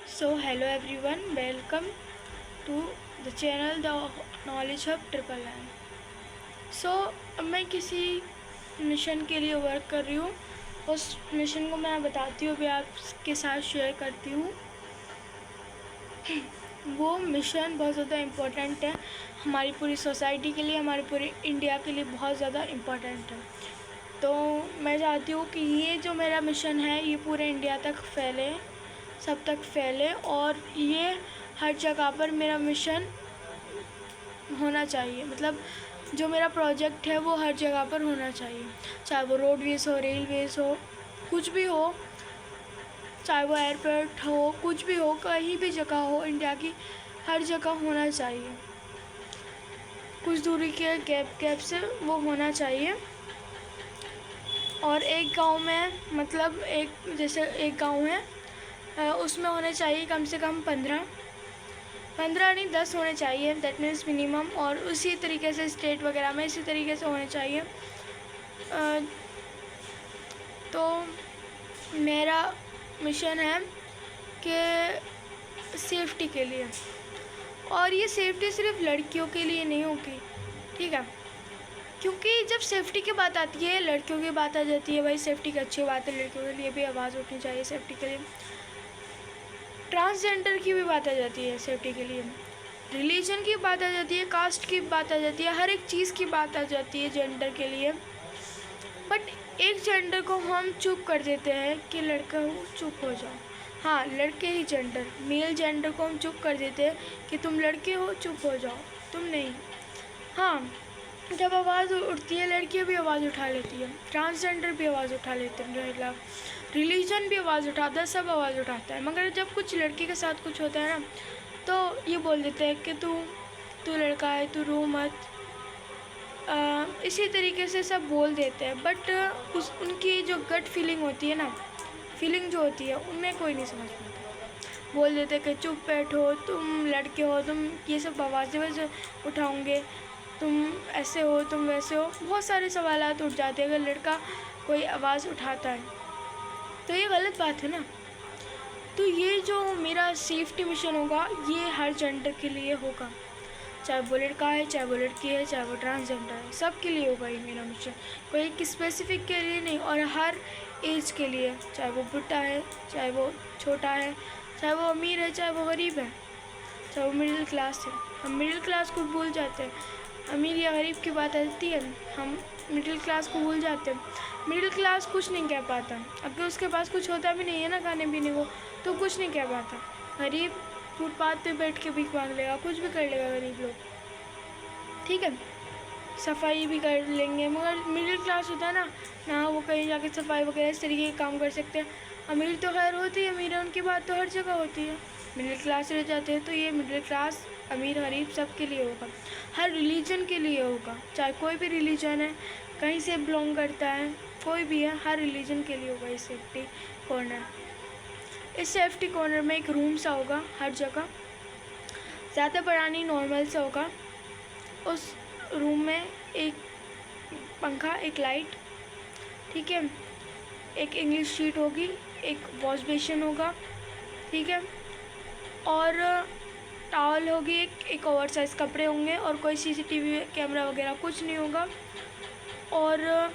So hello everyone, welcome to the channel The Knowledge Hub Triple Nine. So मैं किसी mission के लिए work कर रही हूँ। उस मिशन को मैं बताती हूँ, अभी आपके साथ शेयर करती हूँ। वो मिशन बहुत ज़्यादा इम्पोर्टेंट है हमारी पूरी सोसाइटी के लिए, हमारे पूरे इंडिया के लिए बहुत ज़्यादा इम्पोर्टेंट है। तो मैं चाहती हूँ कि ये जो मेरा मिशन है ये पूरे इंडिया तक फैले, सब तक फैले, और ये हर जगह पर मेरा मिशन होना चाहिए। मतलब जो मेरा प्रोजेक्ट है वो हर जगह पर होना चाहिए, चाहे वो रोडवेज हो, रेलवेज हो, कुछ भी हो, चाहे वो एयरपोर्ट हो, कुछ भी हो, कहीं भी जगह हो इंडिया की, हर जगह होना चाहिए। कुछ दूरी के गैप से वो होना चाहिए। और एक गांव में, मतलब जैसे एक गांव है, उसमें होने चाहिए कम से कम 15 नहीं 10 होने चाहिए, दैट मीन्स मिनिमम। और उसी तरीके से स्टेट वगैरह में इसी तरीके से होने चाहिए। तो मेरा मिशन है कि सेफ्टी के लिए, और ये सेफ्टी सिर्फ लड़कियों के लिए नहीं होगी, ठीक है? क्योंकि जब सेफ्टी की बात आती है, लड़कियों की बात आ जाती है, भाई सेफ्टी की अच्छी बात है, लड़कियों के लिए भी आवाज़ उठनी चाहिए सेफ्टी के लिए। ट्रांसजेंडर की भी बात आ जाती है सेफ्टी के लिए, रिलीजन की बात आ जाती है, कास्ट की बात आ जाती है, हर एक चीज़ की बात आ जाती है जेंडर के लिए। बट एक जेंडर को हम चुप कर देते हैं कि लड़का हो, चुप हो जाओ। हाँ, लड़के ही जेंडर, मेल जेंडर को हम चुप कर देते हैं कि तुम लड़के हो, चुप हो जाओ, तुम नहीं। हाँ, जब आवाज़ उठती है, लड़कियाँ भी आवाज़ उठा लेती है, ट्रांसजेंडर भी आवाज़ उठा लेते हैं, रिलीजन भी आवाज़ उठाता है, सब आवाज़ उठाता है। मगर जब कुछ लड़की के साथ कुछ होता है ना, तो ये बोल देते हैं कि तू लड़का है, तू रो मत। इसी तरीके से सब बोल देते हैं। बट उनकी जो गट फीलिंग होती है ना, फीलिंग जो होती है, उनमें कोई नहीं समझ पाता। बोल देते हैं कि चुप बैठो, तुम लड़के हो, तुम ये सब आवाज़ें वैसे उठाओगे, तुम ऐसे हो, तुम वैसे हो। बहुत सारे सवालात उठ जाते हैं अगर लड़का कोई आवाज़ उठाता है, तो ये गलत बात है ना। तो ये जो मेरा सेफ्टी मिशन होगा, ये हर जेंडर के लिए होगा, चाहे वो लड़का है, चाहे वो लड़की है, चाहे वो ट्रांसजेंडर है, सब के लिए होगा ये मेरा मिशन। कोई एक स्पेसिफिक के लिए नहीं, और हर एज के लिए, चाहे वो बुढ़ा है, चाहे वो छोटा है, चाहे वो अमीर है, चाहे वो गरीब है, चाहे वो मिडिल क्लास है। हम मिडिल क्लास को भूल जाते हैं, अमीर या गरीब की बात आती है, हम मिडिल क्लास को भूल जाते हैं। मिडिल क्लास कुछ नहीं कह पाता, अगर उसके पास कुछ होता भी नहीं है ना खाने पीने को, तो कुछ नहीं कह पाता। गरीब फुटपाथ पे बैठ के भीख मांग लेगा, कुछ भी कर लेगा गरीब लोग, ठीक है, सफाई भी कर लेंगे। मगर मिडिल क्लास होता है ना वो कहीं जाके सफाई वगैरह इस तरीके के काम कर सकते हैं। अमीर तो खैर होती है, अमीर है, उनकी बात तो हर जगह होती है। मिडिल क्लास रह जाते हैं, तो ये मिडिल क्लास, अमीर गरीब सब के लिए होगा, हर रिलीजन के लिए होगा, चाहे कोई भी रिलीजन है, कहीं से बिलोंग करता है, कोई भी है, हर रिलीजन के लिए होगा ये सेफ्टी कॉर्नर। इस सेफ्टी कॉर्नर में एक रूम सा होगा हर जगह, ज़्यादा बड़ा नहीं, नॉर्मल सा होगा। उस रूम में एक पंखा, एक लाइट, ठीक है, एक इंग्लिश शीट होगी, एक वॉश बेसिन होगा, ठीक है, और टॉवल होगी, एक ओवर साइज़ कपड़े होंगे, और कोई सीसीटीवी कैमरा वगैरह कुछ नहीं होगा। और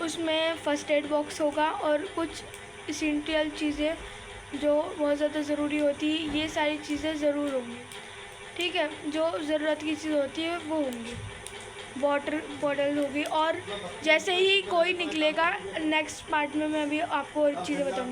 उसमें फ़र्स्ट एड बॉक्स होगा, और कुछ इसेंशियल चीज़ें जो बहुत ज़्यादा ज़रूरी होती है, ये सारी चीज़ें ज़रूर होंगी, ठीक है, जो ज़रूरत की चीज़ होती है वो होंगी। वाटर बॉटल होगी। और जैसे ही कोई निकलेगा, नेक्स्ट पार्ट में मैं अभी आपको और चीज़ें बताऊँगी।